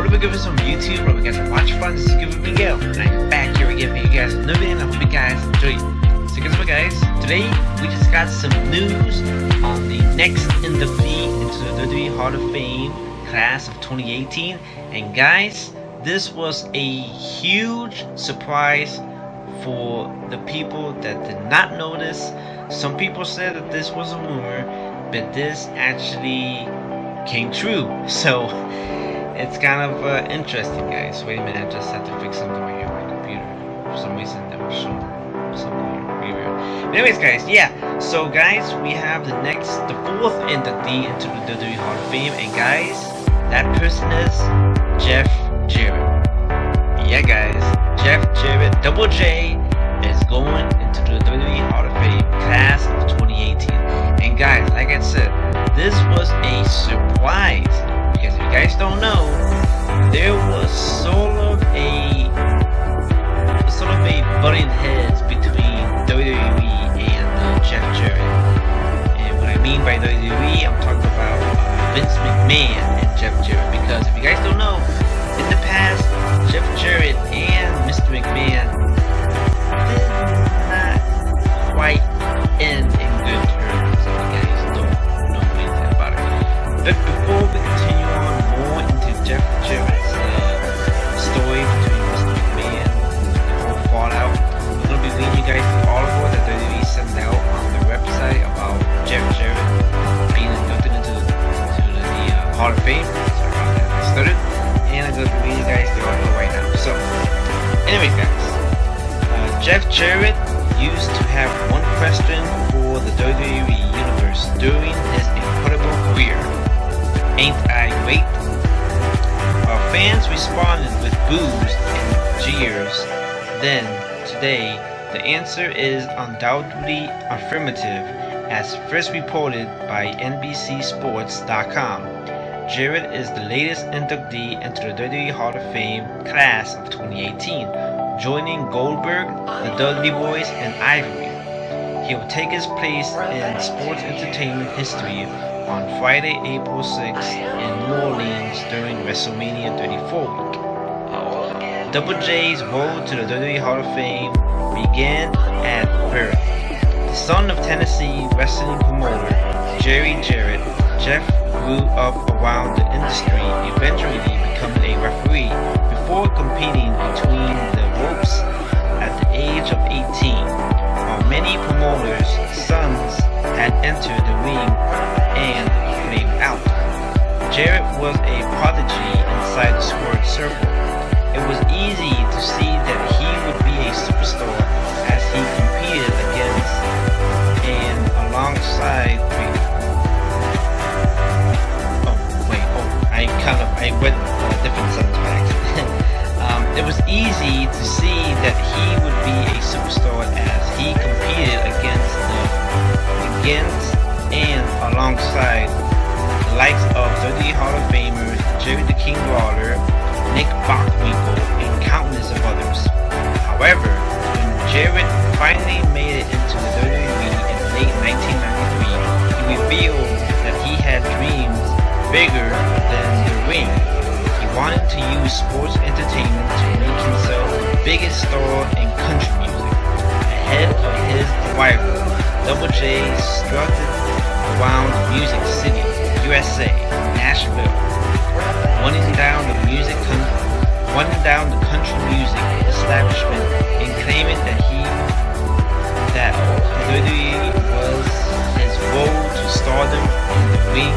What up, guys, from YouTube? What up, guys, watch fun. This is good with Miguel, and I'm back here again for you guys another video, and I hope you guys enjoy it. So guess what, guys? Today we just got some news on the next inductee into the WWE Hall of Fame class of 2018, and guys, this was a huge surprise for the people that did not know this. Some people said that this was a rumor, but this actually came true. So it's kind of interesting, guys. Wait a minute, I just had to fix something right here on my computer. For some reason, that was showing something here. But anyways, guys, yeah. So, guys, we have the fourth inductee into the WWE Hall of Fame, and guys, that person is Jarrett. Yeah, guys, Jarrett, Double J, is going into the WWE Hall of Fame class of 2018. And guys, like I said, this was a surprise. Because if you guys don't know, there was sort of a butting heads between WWE and Jarrett. And what I mean by WWE, I'm talking about Vince McMahon and Jarrett. Because if you guys don't know, in the past, Jarrett and Mr. McMahon did not quite end in good terms. If you guys don't know anything about it. But before we continue on more into Jarrett's story between Mr. McMahon and the whole fallout, I'm going to be leading you guys to all of that WWE sent out on their website about Jarrett being inducted into the Hall of Fame. Sorry about that, I stuttered. And I'm going to be leading you guys to all right now. So, anyways, guys, Jarrett used to have one question for the WWE Universe during his incredible career. Ain't I great? Our fans responded with boos and jeers. Then, today, the answer is undoubtedly affirmative, as first reported by NBCSports.com. Jarrett is the latest inductee into the WWE Hall of Fame class of 2018, joining Goldberg, the Dudley Boys, and Ivory. He will take his place in sports entertainment history on Friday, April 6th in New Orleans during WrestleMania 34 week. Double J's road to the WWE Hall of Fame began at birth. The son of Tennessee wrestling promoter Jarrett, Jeff grew up around the industry, eventually becoming a referee before competing between the ropes at the age of 18. While many promoters' sons had entered the ring and flamed out, Jarrett was a prodigy inside the squared circle. It was easy to see that he would be a superstar as he competed against and alongside I read a different sentence by accident. It was easy to see that he would be a superstar as he competed against and alongside the likes of WWE Hall of Famers Jerry the King Lawler, Nick Bockwinkel, and countless of others. However, when Jarrett finally made it into the WWE in late 1993, he revealed that he had dreams bigger than the ring. He wanted to use sports entertainment to make himself the biggest star in country music. Ahead of his arrival, Double J strutted around Music City, USA, Nashville, running down the country music establishment and claiming that WWE was his road to stardom in the ring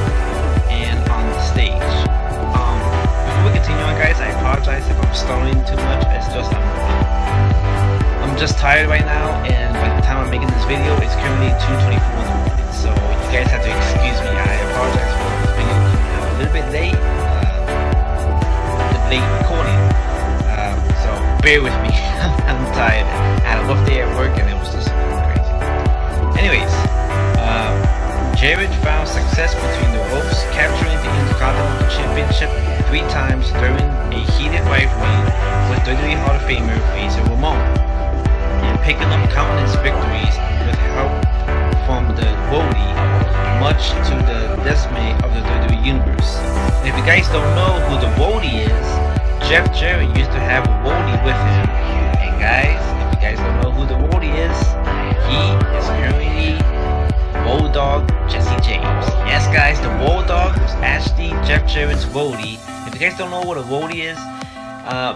and on the stage. Before we continue on, guys, I apologize if I'm stalling too much. It's just I'm just tired right now, and by the time I'm making this video, it's currently 2:24 in the morning. So you guys have to excuse me. I apologize for this video coming out a little bit late, the late recording. So bear with me. I'm tired. I had a rough day at work, and it was just crazy. Anyways. Jarrett found success between the ropes, capturing the Intercontinental Championship 3 times during a heated rivalry with WWE Hall of Famer Razor Ramon, and picking up countless victories with help from the Roadie, much to the dismay of the WWE Universe. And if you guys don't know who the Roadie is, Jeff Jarrett used to have a roadie with him. And guys, if you guys don't know who the roadie is, he is currently Road Dogg Jesse James. Yes guys, the Road Dogg was actually Jeff Jarrett's roadie. If you guys don't know what a roadie is,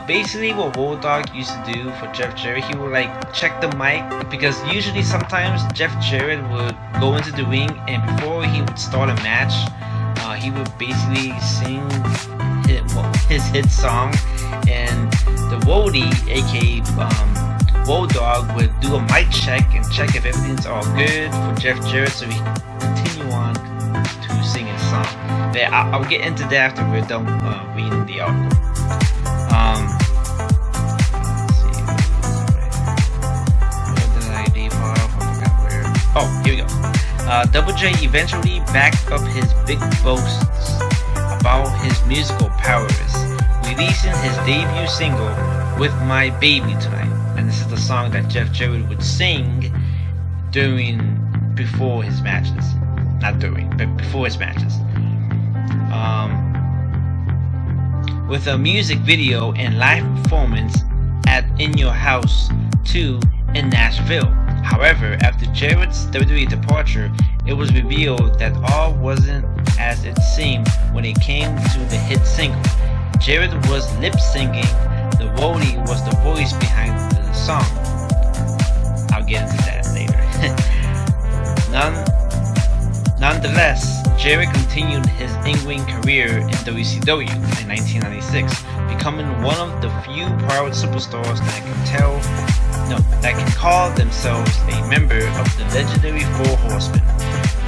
basically what Road Dogg used to do for Jeff Jarrett, he would like check the mic, because usually sometimes Jeff Jarrett would go into the ring and before he would start a match, he would basically sing his hit song, and the roadie, aka Road Dogg, would do a mic check and check if everything's all good for Jeff Jarrett so he can continue on to sing his song. But I'll get into that after we're done reading the article. Oh, here we go. Double J eventually backed up his big boasts about his musical powers, releasing his debut single, With My Baby Tonight. And this is the song that Jeff Jarrett would sing before his matches. Not during, but before his matches. With a music video and live performance at In Your House 2 in Nashville. However, after Jarrett's WWE departure, it was revealed that all wasn't as it seemed when it came to the hit single. Jarrett was lip-syncing, the roadie was the voice behind the song. I'll get into that later. Nonetheless, Jarrett continued his in-ring career in WCW in 1996, becoming one of the few private superstars that can call themselves a member of the legendary Four Horsemen.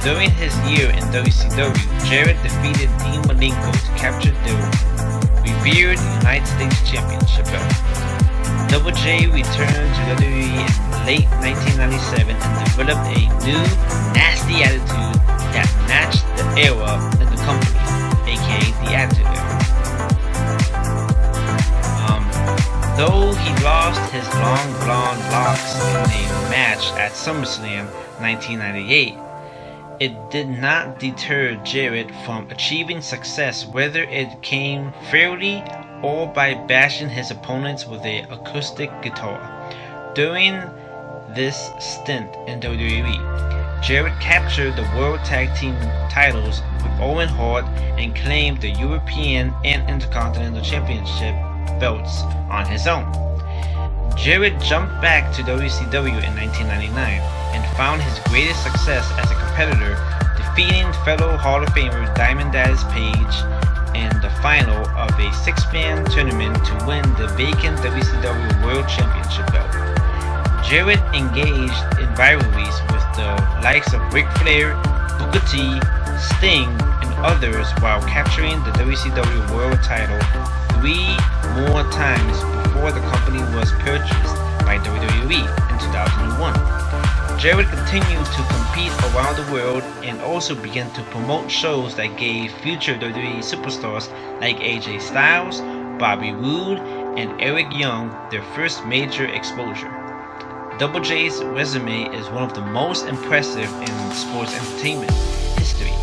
During his year in WCW, Jarrett defeated Dean Malenko to capture the revered United States Championship belt. Double J returned to WWE in late 1997 and developed a new, nasty attitude that matched the era in the company, aka the Attitude Era. Though he lost his long blonde locks in a match at SummerSlam 1998, it did not deter Jarrett from achieving success, whether it came fairly or by bashing his opponents with an acoustic guitar. During this stint in WWE, Jarrett captured the World Tag Team titles with Owen Hart and claimed the European and Intercontinental Championship belts on his own. Jarrett jumped back to WCW in 1999 and found his greatest success as a competitor, defeating fellow Hall of Famer Diamond Dallas Page in the final of a six-man tournament to win the vacant WCW World Championship belt. Jarrett engaged in rivalries with the likes of Ric Flair, Booker T, Sting, and others while capturing the WCW World title 3 more times before the company was purchased by WWE in 2001. Jarrett continued to compete around the world and also began to promote shows that gave future WWE superstars like AJ Styles, Bobby Roode, and Eric Young their first major exposure. Double J's resume is one of the most impressive in sports entertainment history.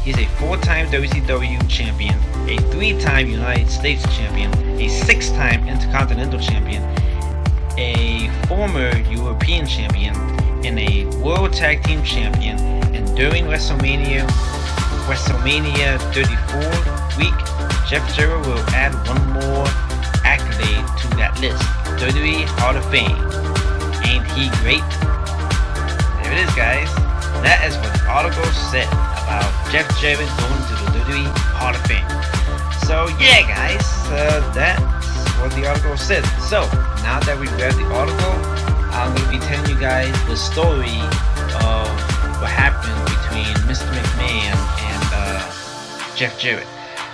He's a 4-time WCW champion, a 3-time United States champion, a 6-time Intercontinental champion, a former European champion, and a World Tag Team champion. And during WrestleMania 34 week, Jeff Jarrett will add one more accolade to that list: WWE Hall of Fame. Ain't he great? There it is, guys. That is what the article said about Jeff Jarrett going to the WWE Hall of Fame. So yeah, guys, that's what the article said. So now that we've read the article, I'm going to be telling you guys the story of what happened between Mr. McMahon and Jeff Jarrett.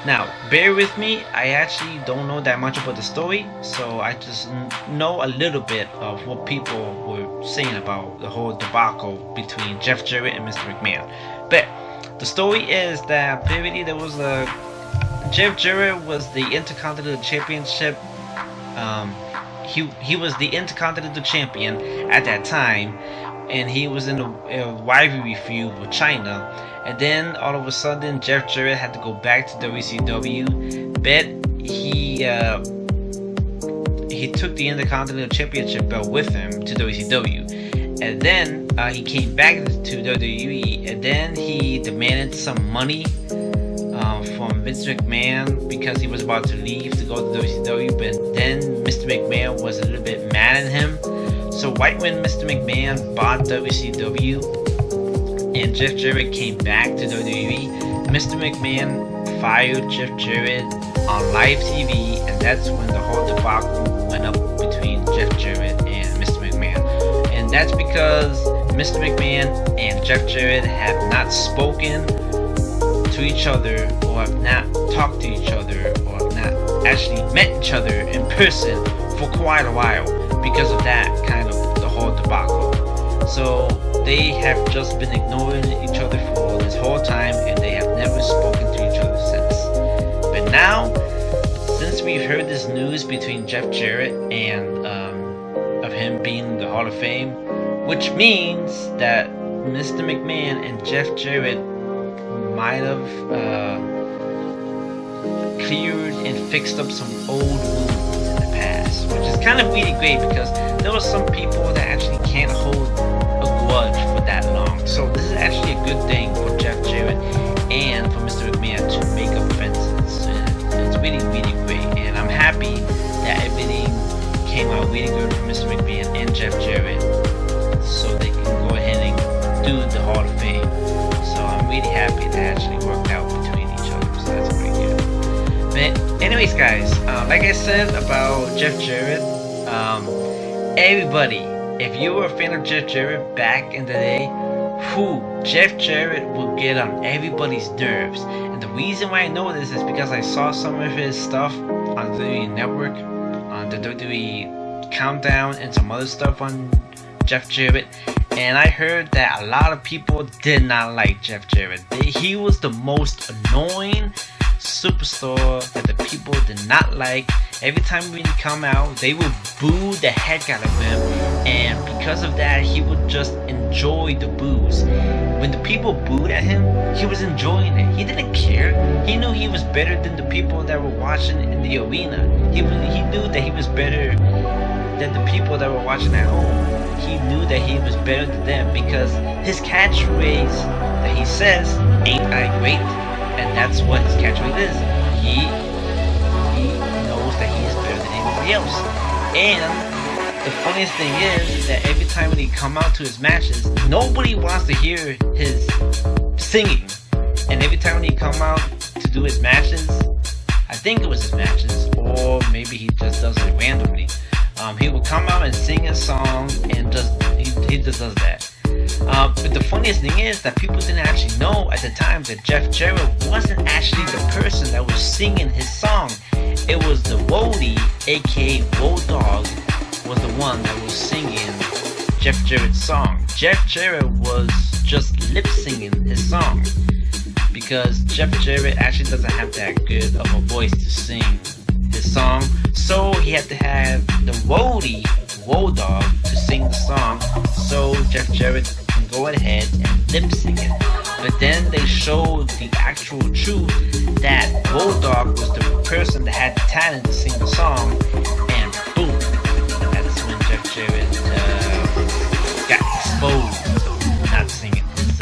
Now, bear with me, I actually don't know that much about the story, so I just know a little bit of what people were saying about the whole debacle between Jeff Jarrett and Mr. McMahon. But the story is that apparently there was Jeff Jarrett was the Intercontinental Championship. He was the Intercontinental Champion at that time, and he was in a rivalry feud with China. And then all of a sudden, Jeff Jarrett had to go back to WCW, but he he took the Intercontinental Championship belt with him to WCW. And then he came back to WWE, and then he demanded some money from Vince McMahon because he was about to leave to go to WCW. But then Mr. McMahon was a little bit mad at him. So right when Mr. McMahon bought WCW and Jeff Jarrett came back to WWE, Mr. McMahon fired Jeff Jarrett on live TV, and that's when the whole debacle went up between Jeff Jarrett and Mr. McMahon. And that's because Mr. McMahon and Jeff Jarrett have not spoken to each other, or have not talked to each other, or have not actually met each other in person for quite a while because of that kind of the whole debacle. So they have just been ignoring each other for this whole time, and they have never spoken to each other since. But now, since we've heard this news between Jeff Jarrett and of him being in the Hall of Fame, which means that Mr. McMahon and Jeff Jarrett might have cleared and fixed up some old wounds in the past, which is kind of really great because there were some people that actually can't hold a grudge for that long. So this is actually a good thing for Jeff Jarrett and for Mr. McMahon to make up fences. It's really, really great, and I'm happy that everything came out really good for Mr. McMahon and Jeff Jarrett, so they can go ahead and do the Hall of Fame. So I'm really happy that actually worked out between each other, so that's pretty good. But anyways, guys, like I said about Jeff Jarrett, everybody, if you were a fan of Jeff Jarrett back in the day, Jeff Jarrett would get on everybody's nerves. And the reason why I know this is because I saw some of his stuff on the WWE Network, on the WWE Countdown, and some other stuff on Jeff Jarrett. And I heard that a lot of people did not like Jeff Jarrett. He was the most annoying superstar that the people did not like. Every time when he come out, they would boo the heck out of him, and because of that, he would just enjoy the boos. When the people booed at him, he was enjoying it. He didn't care. He knew he was better than the people that were watching in the arena. He knew that he was better than the people that were watching at home. He knew that he was better than them because his catchphrase that he says, "Ain't I great?" And that's what his catchphrase is. He knows that he is better than anybody else. And the funniest thing is that every time when he come out to his matches, nobody wants to hear his singing. And every time when he come out to do his matches, I think it was his matches, or maybe he just does it randomly. He will come out and sing a song, and he just does that. But the funniest thing is that people didn't actually know at the time that Jeff Jarrett wasn't actually the person that was singing his song. It was the roadie, aka Road Dogg, was the one that was singing Jeff Jarrett's song. Jeff Jarrett was just lip singing his song because Jeff Jarrett actually doesn't have that good of a voice to sing his song, so he had to have the roadie, Road Dogg, to sing the song, so Jeff Jarrett can go ahead and lip sync it. But then they showed the actual truth that Road Dogg was the person that had the talent to sing the song, and boom, that's when Jeff Jarrett got exposed for not singing his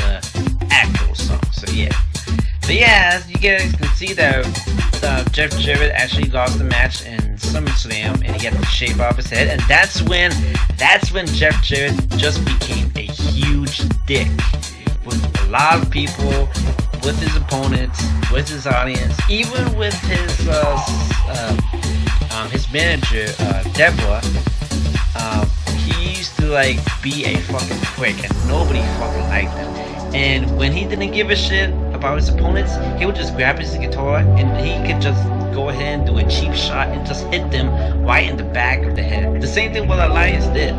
actual song. So yeah. But yeah, as you guys can see that Jeff Jarrett actually lost the match in SummerSlam, and he had to shave off his head, and that's when Jeff Jarrett just became a huge dick with a lot of people, with his opponents, with his audience, even with his manager, Deborah. He used to be a fucking prick, and nobody fucking liked him. And when he didn't give a shit about his opponents, he would just grab his guitar and he could just go ahead and do a cheap shot and just hit them right in the back of the head. The same thing what Elias did.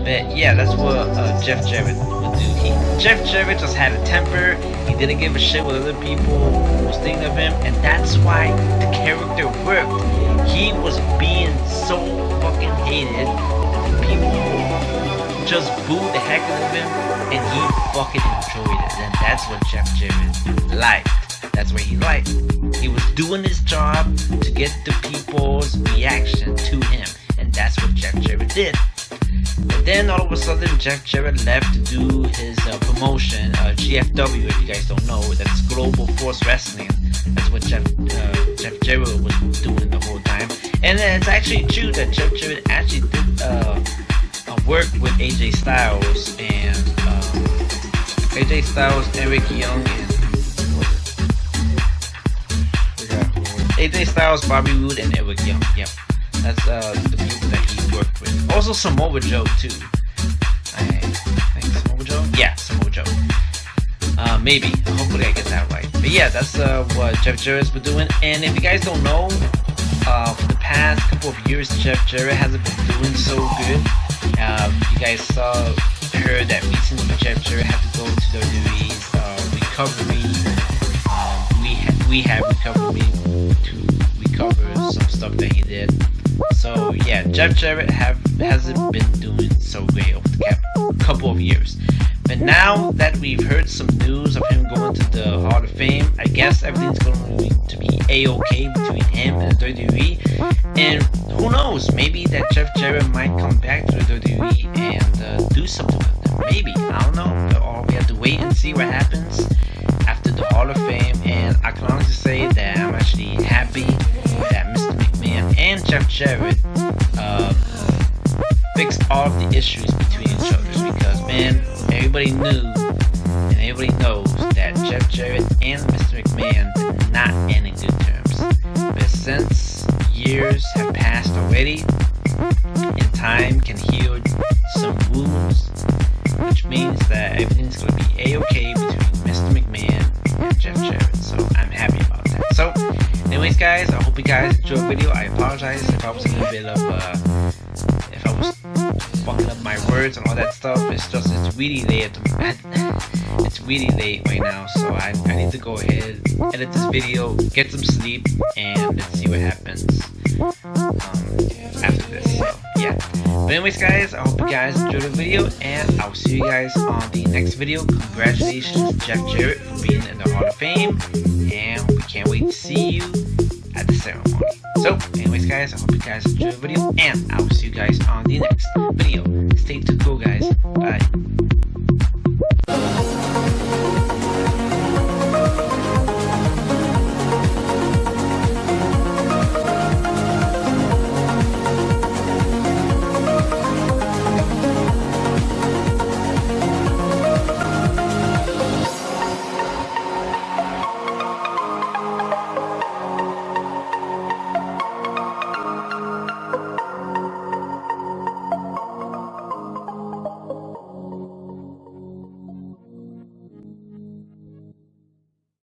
But yeah, that's what Jeff Jarrett would do. Jeff Jarrett just had a temper. He didn't give a shit what other people was thinking of him, and that's why the character worked. He was being so fucking hated that the people just booed the heck out of him, and he fucking enjoyed it. And that's what Jeff Jarrett liked. That's what he liked. He was doing his job to get the people's reaction to him, and that's what Jeff Jarrett did. And then all of a sudden, Jeff Jarrett left to do his promotion, GFW. If you guys don't know, that's Global Force Wrestling. That's what Jeff Jarrett was doing the whole time. And it's actually true that Jeff Jarrett actually did work with AJ Styles and AJ Styles, Eric Young, and AJ Styles, Bobby Roode, and Eric Young. Yep, that's the people that he worked with. Also Samoa Joe too. I think Samoa Joe. Yeah, Samoa Joe. Maybe. Hopefully I get that right. But yeah, that's what Jeff Jarrett's been doing. And if you guys don't know, for the past couple of years, Jeff Jarrett hasn't been doing so good. You guys heard that recently Jeff Jarrett had to go to WWE's recovery, rehab recovery to recover some stuff that he did. So yeah, Jeff Jarrett hasn't been doing so great over the couple of years. But now that we've heard some news of him going to the Hall of Fame, I guess everything's going to be a-okay between him and the WWE. And who knows, maybe that Jeff Jarrett might come back to the WWE and do something with them. Maybe, I don't know. But all we have to wait and see what happens after the Hall of Fame. And I can honestly say that I'm actually happy that Mr. McMahon and Jeff Jarrett fixed all of the issues between each other, because man, everybody knew and everybody knows that Jeff Jarrett and Mr. McMahon did not end in good terms. But since years have passed already, and time can heal some wounds, which means that everything's going to be a-okay between Mr. McMahon and Jeff Jarrett. So I'm happy about that. So anyways guys, I hope you guys enjoyed the video. I apologize if I was a little bit of if I was fucking up my words and all that stuff. It's really late. It's really late right now, so I need to go ahead, edit this video, get some sleep, and let's see what happens after this. So yeah. But anyways guys, I hope you guys enjoyed the video, and I'll see you guys on the next video. Congratulations Jeff Jarrett for being in the Hall of Fame, and we can't wait to see you at the ceremony. So anyways guys, I hope you guys enjoyed the video, and I'll see you guys on the next video. Stay tuned, cool guys. Bye.